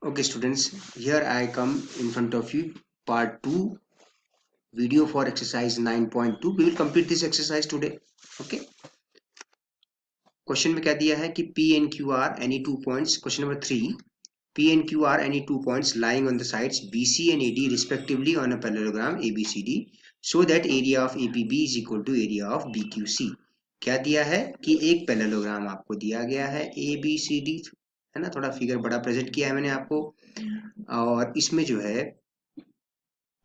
Okay, students, here I come in front of you, part 2, video for exercise 9.2. We will complete this exercise today. Okay. Question में क्या दिया है कि P and Q are any 2 points. Question number 3. P and Q are any 2 points lying on the sides BC and AD respectively on a parallelogram ABCD so that area of APB is equal to area of BQC. क्या दिया है कि एक parallelogram आपको दिया गया है ABCD, है ना, थोड़ा फिगर बड़ा प्रेजेंट किया है मैंने आपको, और इसमें जो है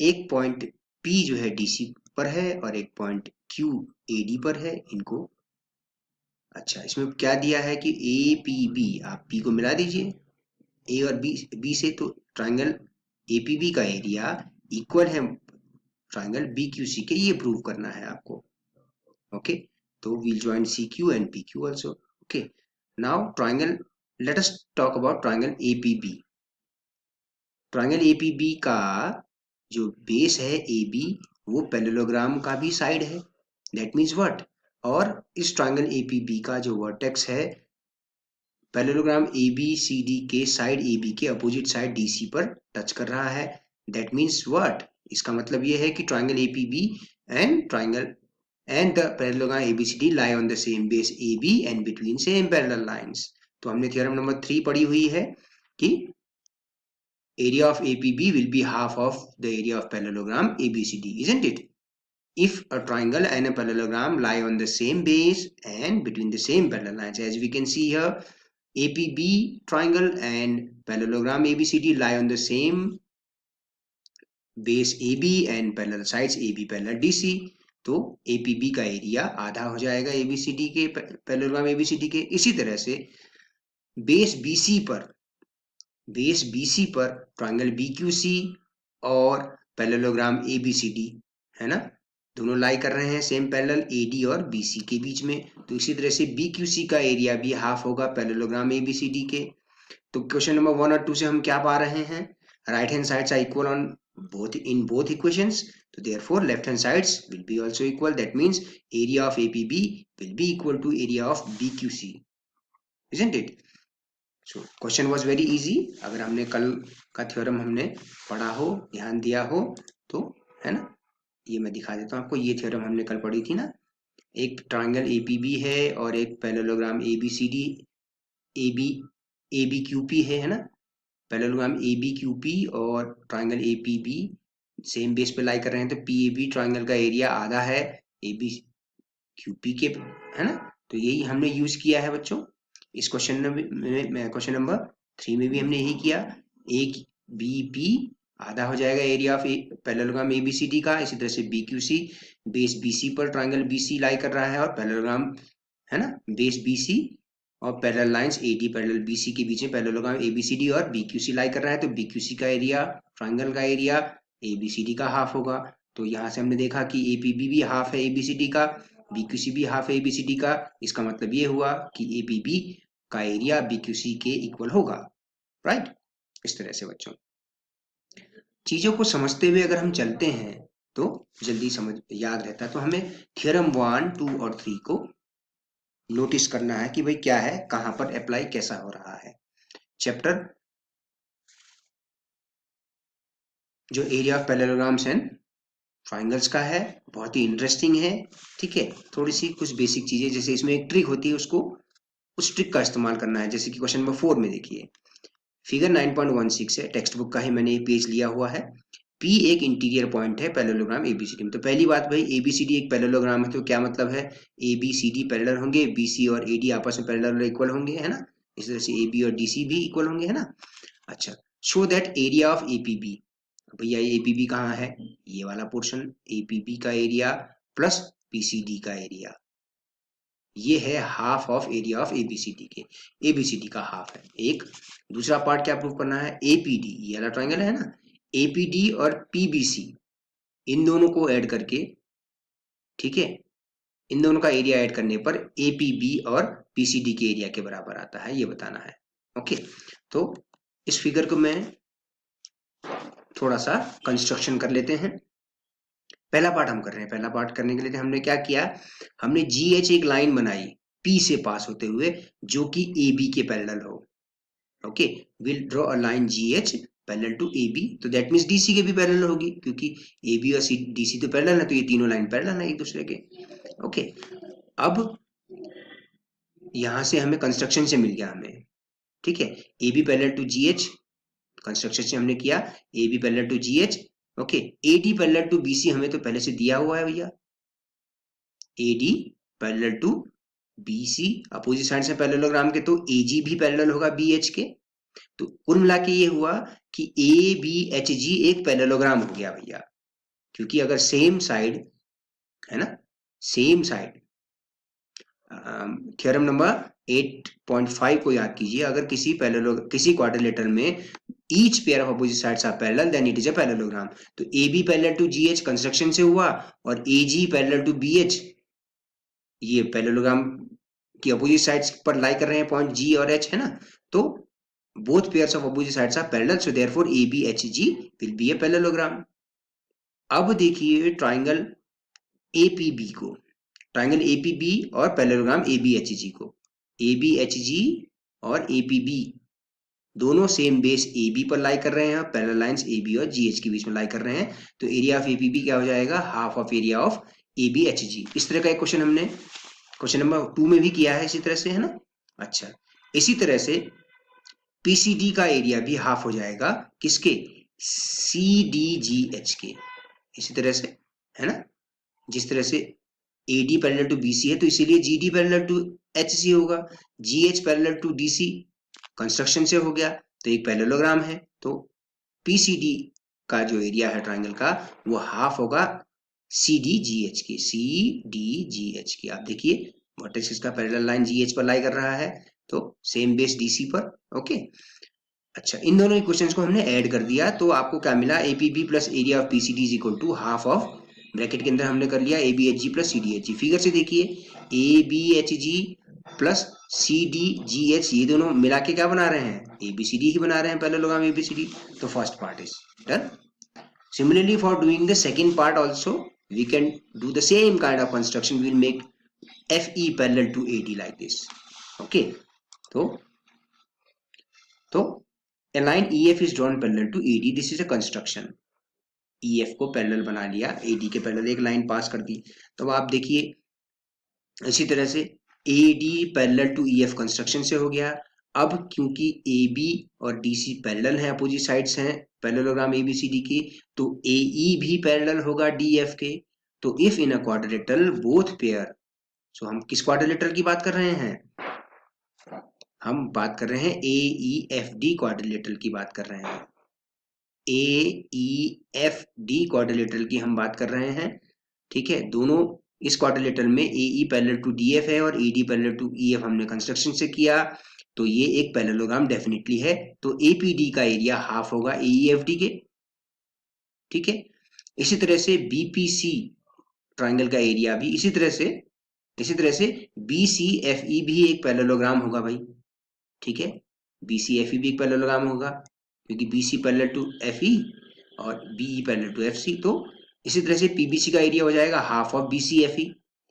एक पॉइंट P जो है DC पर है और एक पॉइंट Q AD पर है इनको। अच्छा, इसमें क्या दिया है कि APB, आप P को मिला दीजिए A और B से, तो ट्राइंगल APB का एरिया इक्वल है ट्राइंगल BQC के, ये प्रूव करना है आपको। ओके, तो we'll join CQ and PQ also. Okay, now triangle, let us talk about triangle APB. Triangle APB का जो बेस है AB, वो पैरेललोग्राम का भी साइड है, दैट मीन्स व्हाट, और इस ट्राइंगल APB का जो वर्टेक्स है पैरेललोग्राम ABCD के साइड AB के अपोजिट साइड DC पर टच कर रहा है, दैट मीन्स व्हाट, इसका मतलब ये है कि triangle APB and the parallelogram ABCD lie on the same base AB and between same parallel lines. तो हमने थ्योरम नंबर 3 पढ़ी हुई है कि area of APB will be half of the area of parallelogram ABCD, isn't it? If a triangle and a parallelogram lie on the same base and between the same parallel lines, as we can see here, APB triangle and parallelogram ABCD lie on the same base AB and parallel sides AB parallel DC, तो APB का area आधा हो जाएगा ABCD के, parallelogram ABCD के। इसी तरह से बेस BC पर ट्राइंगल BQC और पैरेललोग्राम ABCD, है ना, दोनों लाई कर रहे हैं सेम पैरेलल AD और BC के बीच में, तो इसी तरह से BQC का एरिया भी हाफ होगा पैरेललोग्राम ABCD के। तो क्वेश्चन नंबर 1 और 2 से हम क्या पा रहे हैं, right hand sides are equal on both equations, so therefore left hand sides will be also equal, that means area of APB will be equal to area of BQC, isn't it? So question was very easy. अगर हमने कल का theorem हमने पढ़ा हो, ध्यान दिया हो, तो है ना, ये मैं दिखा देता हूँ आपको, ये थ्योरम हमने कल पढ़ी थी ना, एक ट्राइंगल APB है और एक पैरेललोग्राम ABCD ABQP है ना, पैरेललोग्राम ABQP और ट्राइंगल APB सेम बेस पे लाई कर रहे हैं, तो PAB ट्राइंगल का एरिया आधा है ABQP के, है ना, तो यही हमने यूज किया है बच्चों। इस क्वेश्चन में क्वेश्चन नंबर 3 में भी हमने यही किया, एक BP आधा हो जाएगा एरिया ऑफ पैरेललोग्राम ABCD का, इसी तरह से BQC बेस BC पर ट्राइंगल BC लाई कर रहा है और पैरेललोग्राम, है ना, बेस BC और parallel lines AD parallel BC के बीच में पैरेललोग्राम ABCD और BQC लाई कर रहा है, तो BQC का एरिया, ट्राइंगल का एरिया ABCD का हाफ होगा। तो यहाँ से हमने देखा कि APB भी हाफ है ABCD का, BQC भी हाफ है ABCD का, इसका मतलब ये हुआ कि APB का एरिया BQC के इक्वल होगा, राइट। इस तरह से बच्चों चीजों को समझते हुए अगर हम चलते हैं तो जल्दी समझ याद रहता है। तो हमें थ्योरम 1, 2 और 3 को नोटिस करना है कि भाई क्या है, कहां पर अप्लाई कैसा हो रहा है। चैप्टर जो area of parallelograms and triangles का है, बहुत ही इंटरेस्टिंग है, ठीक है। थोड़ी सी कुछ बेसिक चीजें, जैसे इसमें एक ट्रिक होती है, उसको उस ट्रिक का इस्तेमाल करना है। जैसे कि क्वेश्चन नंबर 4 में देखिए, फिगर 9.16 है, टेक्स्ट बुक का ही मैंने ये पेज लिया हुआ है। P एक इंटीरियर पॉइंट है पैरेललोग्राम ABCD में। तो पहली बात भाई, ABCD एक पैरेललोग्राम है, तो क्या मतलब है, ABCD पैरेलल होंगे, BC और AD आपस में पैरेलल और इक्वल होंगे, है ना, इस तरह से AB और DC भी इक्वल होंगे, है ना। अच्छा, show that area of APB, भैया ये APB कहाँ है, ये वाला पोर्शन APB का एरिया प्लस PCD का एरिया, ये है half of area of ABCD के, ABCD का हाफ है एक। दूसरा पार्ट क्या प्रूव करना है, APD, ये वाला ट्राइंगल है ना, APD और PBC इन दोनों को ऐड करके, ठीक है, इन दोनों का एरिया ऐड करने पर APB और PCD के एरिया के बराबर आता है, ये बताना है। ओके, तो इस फिगर को मैं थोड़ा सा कंस्ट्रक्शन कर लेते हैं। पहला पार्ट हम कर रहे हैं, पहला पार्ट करने के लिए हमने क्या किया, हमने GH एक लाइन बनाई P से पास होते हुए जो कि AB के पैरेलल हो, okay, will draw a line GH parallel to AB, तो दैट मींस DC के भी पैरेलल होगी, क्योंकि AB और DC तो पैरेलल है, तो ये तीनों लाइन पैरेलल है एक दूसरे के। ओके, अब यहां से हमें कंस्ट्रक्शन से मिल गया हमें, ठीक है, AB parallel to GH, construction से हमने किया AB parallel to GH। Okay, AD parallel to BC हमें तो पहले से दिया हुआ है भैया, AD parallel to BC, opposite side से पैरेललोग्राम के, तो AG भी पैरेलल होगा BH के। तो कुल मिला के ये हुआ कि ABHG एक पैरेललोग्राम हो गया भैया, क्योंकि अगर सेम साइड है ना, सेम साइड, थ्योरम नंबर 8.5 को याद कीजिए, अगर किसी क्वाड्रिलेटर में each pair of opposite sides are parallel then it is a parallelogram। तो AB parallel to GH construction से हुआ, और AG पैरेलल टू BH ये पैरेललोग्राम की अपोजिट साइड्स पर लाई कर रहे हैं, पॉइंट G और H है ना, तो both pairs of opposite sides are parallel, so therefore ABHG will be a parallelogram। अब देखिए ट्राइंगल APB को, ट्राइंगल APB और पैरेललोग्राम ABHG को, ABHG और APB दोनों सेम बेस AB पर लाई कर रहे हैं, पैरेलल लाइंस AB और GH के बीच में लाई कर रहे हैं, तो एरिया ऑफ APB क्या हो जाएगा, half of area of ABHG। इस तरह का एक क्वेश्चन हमने क्वेश्चन नंबर 2 में भी किया है इसी तरह से, है ना। अच्छा, इसी तरह से PCD का एरिया भी हाफ हो जाएगा किसके, CDGH के, इसी तरह से, है ना। जिस तरह से AD पैरेलल टू BC है, तो इसीलिए GD पैरेलल टू HC होगा, GH parallel to DC construction से हो गया, तो एक पैरेललोग्राम है, तो PCD का जो एरिया है ट्राइंगल का वो हाफ होगा CDGH की, CDGH की। आप देखिए वर्टेक्स इसका पैरेलल लाइन GH पर लाई कर रहा है, तो सेम बेस DC पर। ओके, अच्छा, इन दोनों इक्वेशंस को हमने ऐड कर दिया, तो आपको क्या मिला, APB plus area of PCD is equal to half of, bracket के अंदर हमने कर लिया ABHG प्लस CDHG। फिगर से देखिए ABHG प्लस CDGH ये दोनों मिला के क्या बना रहे हैं, ABCD ही बना रहे हैं, पैरेललोग्राम ABCD। तो first part is done. Similarly, for doing the second part also, we can do the same kind of construction. We will make FE parallel to AD like this. Okay, तो a line EF is drawn parallel to AD. This is a construction. EF को parallel बना लिया, AD के parallel एक line पास कर दी। तो आप देखिए इसी तरह से AD parallel to EF construction से हो गया। अब क्योंकि AB और DC पैरेलल हैं, अपोजिट साइड्स हैं पैरेललोग्राम ABCD की, तो AE भी पैरेलल होगा DF के। तो if in a quadrilateral both pair, so हम किस क्वाड्रिलेटरल की बात कर रहे हैं, हम बात कर रहे हैं AEFD क्वाड्रिलेटरल की बात कर रहे हैं, AEFD क्वाड्रिलेटरल की हम बात कर रहे हैं, ठीक है। दोनों इस क्वाड्रिलेटरल में AE पैरेलल टू DF है और AD पैरेलल टू EF हमने कंस्ट्रक्शन से किया, तो ये एक पैरेललोग्राम डेफिनेटली है। तो APD का एरिया हाफ होगा AEFD के, ठीक है। इसी तरह से BPC ट्राइंगल का एरिया भी इसी तरह से BCFE भी एक पैरेललोग्राम होगा भाई, ठीक है। BCFE भी एक पैरेललोग्राम होगा, क्योंकि BC पैरेलल टू FE और BE पैरेलल टू FC। तो इसी तरह से PBC का एरिया हो जाएगा हाफ ऑफ BCFE।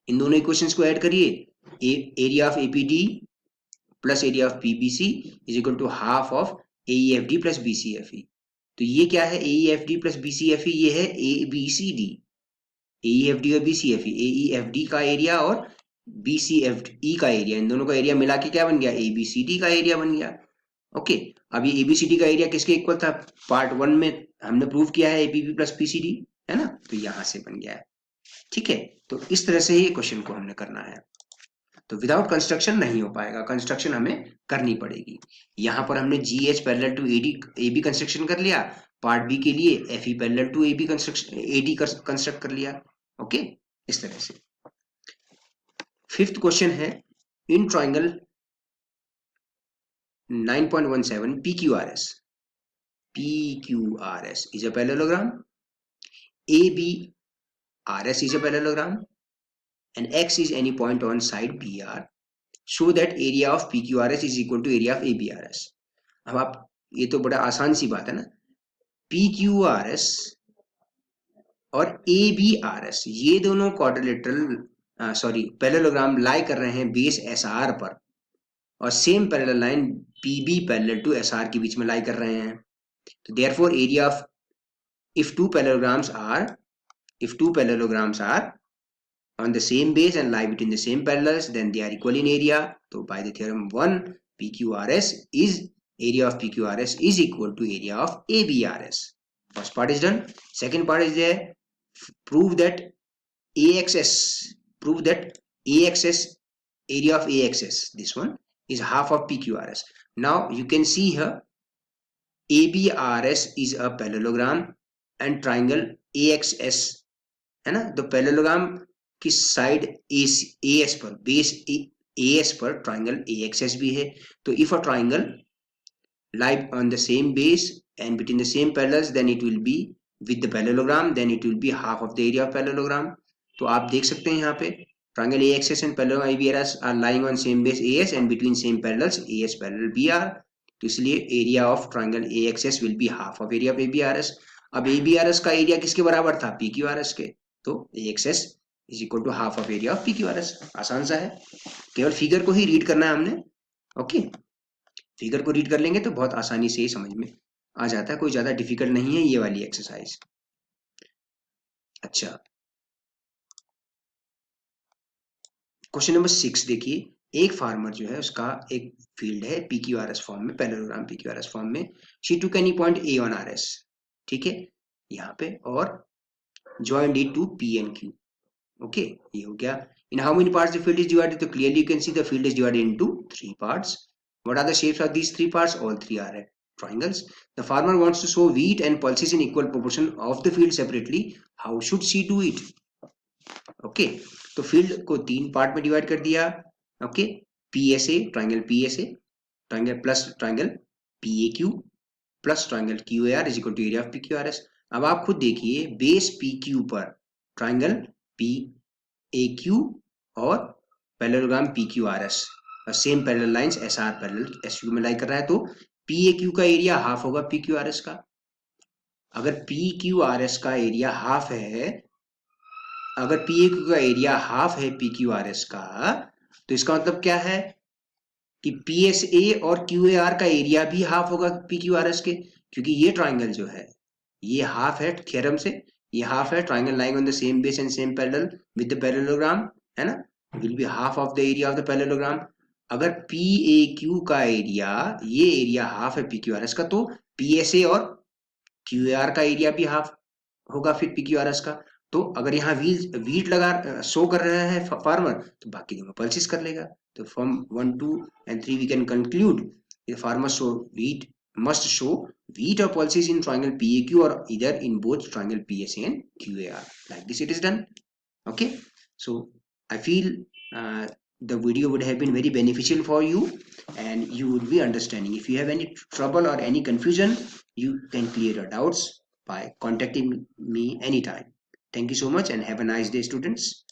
इन दोनों इक्वेशंस को ऐड करिए, area of APD plus area of PBC is equal to half of AEFD plus BCFE। तो ये क्या है, AEFD प्लस BCFE, ये है ABCD, AEFD और BCFE, AEFD का एरिया और BCFE का एरिया, इन दोनों का एरिया मिला के क्या बन गया, ABCD का एरिया बन गया। ओके, अब ये ABCD का एरिया किसके इक्वल था, पार्ट 1 में हमने प्रूव किया है APB प्लस PCD, है ना, तो यहां से बन गया है, ठीक है। तो इस तरह से ये क्वेश्चन को हमने करना है, तो विदाउट कंस्ट्रक्शन नहीं हो पाएगा, कंस्ट्रक्शन हमें करनी पड़ेगी। यहां पर हमने GH parallel to AB construction कर लिया, पार्ट बी के लिए FE parallel to AB construction AD construct कर लिया। ओके, इस तरह से। फिफ्थ क्वेश्चन है, in triangle 9.17 PQRS is a parallelogram, ABRS is a parallelogram, and X is any point on side BR, so that area of PQRS is equal to area of ABRS। अब आप, ये तो बड़ा आसान सी बात है ना, PQRS और ABRS ये दोनों क्वाड्रिलेटरल पैरेललोग्राम लाई कर रहे हैं बेस SR पर, और same parallel line PB parallel to SR के बीच में लाई कर रहे हैं. तो therefore area of if two parallelograms are on the same base and lie between the same parallels, then they are equal in area. So by the theorem 1, PQRS is area of PQRS is equal to area of ABRS. First part is done. Second part is there. Prove that AXS area of AXS, this one is half of PQRS. Now you can see here ABRS is a parallelogram and triangle AXS है ना. तो parallelogram की side AS पर base AS पर triangle AXS भी है. तो if a triangle lie on the same base and between the same parallels, then it will be with the parallelogram, then it will be half of the area of parallelogram. तो आप देख सकते हैं यहाँ पे triangle AXS and parallelogram ABRS are lying on same base AS and between same parallels AS parallel BR. तो इसलिए area of triangle AXS will be half of area of ABRS. अब ABRS का एरिया किसके बराबर था? PQRS के. तो AXS is equal to half of area of PQRS. आसान सा है, केवल फिगर को ही रीड करना है हमने. ओके, फिगर को रीड कर लेंगे तो बहुत आसानी से ही समझ में आ जाता है, कोई ज्यादा डिफिकल्ट नहीं है ये वाली एक्सरसाइज. अच्छा, क्वेश्चन नंबर 6 देखिए. एक फार्मर जो है उसका एक फील्ड है PQRS फॉर्म में, पैरेललोग्राम PQRS फॉर्म में. She took any point A on RS, ठीक है, यहाँ पे, और joined it to P and Q. Okay, ये हो गया. In how many parts the field is divided? तो clearly you can see the field is divided into 3 parts. What are the shapes of these 3 parts? All 3 are triangles. The farmer wants to sow wheat and pulses in equal proportion of the field separately. How should she do it? Okay, तो field को 3 part में divide कर दिया. Okay, PSA, triangle PSA, triangle plus triangle PAQ plus triangle QAR is equal to area of PQRS. अब आप खुद देखिए, base PQ पर ट्राइंगल PAQ और parallelogram PQRS, same parallel lines SR parallel SQ में लाई कर रहा है. तो PAQ का एरिया हाफ होगा PQRS का. अगर PQRS का एरिया हाफ है, अगर PAQ का एरिया हाफ है PQRS का, तो इसका मतलब क्या है कि PSA और QAR का एरिया भी हाफ होगा PQRS के, क्योंकि ये ट्राइंगल जो है ये हाफ है थ्योरम से, ये हाफ है. Triangle lying on the same base and same parallel with the parallelogram, है ना, will be half of the area of the parallelogram. अगर PAQ का एरिया, ये एरिया हाफ है PQRS का, तो PSA और QAR का एरिया भी हाफ होगा फिर PQRS का. तो अगर यहाँ वीट लगा शो कर रहा है फार्मर, तो बाकी दोनों पल्सिस कर लेगा. तो from 1, 2 and 3 we can conclude the farmer must show wheat or pulses in triangle PAQ or either in both triangle PSA and QAR. Like this it is done. Okay, so I feel the video would have been very beneficial for you and you would be understanding. If you have any trouble or any confusion, you can clear your doubts by contacting me anytime. Thank you so much and have a nice day, students.